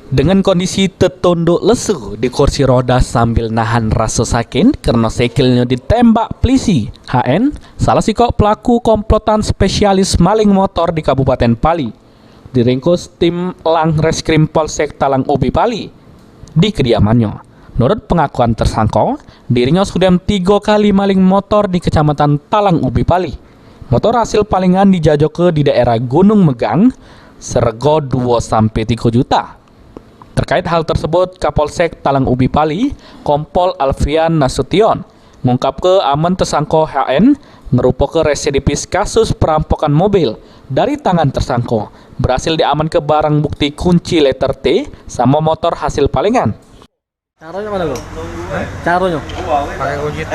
Dengan kondisi tertunduk lesu di kursi roda sambil nahan rasa sakit karena sekilnya ditembak polisi, HN, salah sikok pelaku komplotan spesialis maling motor di Kabupaten Pali, diringkus tim Lang Reskrim Polsek Talang Ubi Pali di kediamannya. Menurut pengakuan tersangka, dirinya sudah 3 kali maling motor di Kecamatan Talang Ubi Pali. Motor hasil palingan dijajok di daerah Gunung Megang, serego 2-3 juta. Terkait hal tersebut, Kapolsek Talang Ubi Pali, Kompol Alfian Nasution, mengungkap ke aman tersangka HN merupakan residipis kasus perampokan mobil dari tangan tersangka. Berhasil diaman ke barang bukti kunci letter T sama motor hasil palingan. Caranya mana lo? Caranya? Pakai ojek.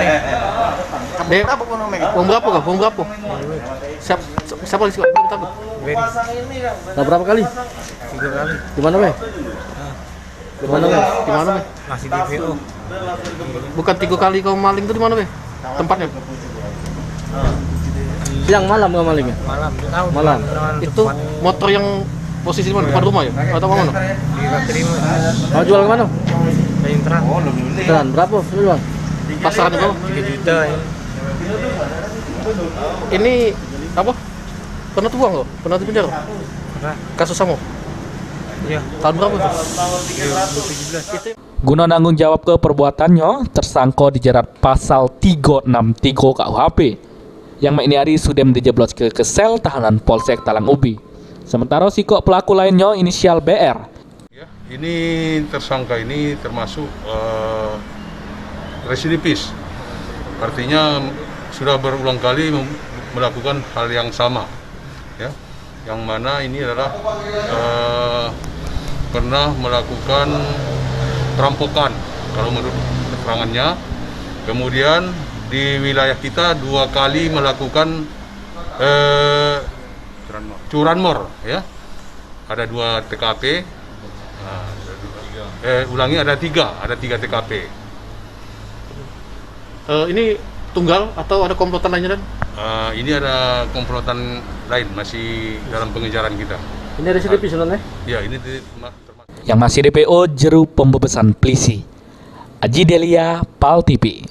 Uang berapa kah? Uang berapa? Siapa lagi sih? Berapa kali? 3 kali. Di mana be? Di mana be? Di mana be? Masih di VO. Bukan 3 kali kau maling itu di mana be? Tempatnya? Siang malam kau malingnya? Malam. Tahu. Malam. Itu motor yang posisi di mana? Depan rumah ya? Atau mana? Di terima. Mau jual ke mana? Intran. Intran berapa jual? Pasaran berapa? 3 juta ya. Ini apa? Pernah tuang lo? Pernah di penjara? Pernah. Kasus sama? Iya. Tahun berapa tuh? 2017. Guna nanggung jawab ke perbuatannya, tersangka dijerat pasal 363 KUHP. Yang ini hari sudah dijeblos ke sel tahanan Polsek Talang Ubi. Sementara sikok pelaku lainnya inisial BR. Ya, ini tersangka ini termasuk residipis. Artinya sudah berulang kali melakukan hal yang sama. Ya, yang mana ini adalah pernah melakukan perampokan kalau menurut keterangannya. Kemudian di wilayah kita 2 kali melakukan curanmor, ya. Ada 2 TKP. Ada 3 TKP. Ini tunggal atau ada komplotan lainnya dan? Ini ada komplotan lain masih dalam pengejaran kita. Ini residipis sebenarnya? Ya, ini Yang masih DPO jeru pembebasan polisi. Aji Delia, PAL TV.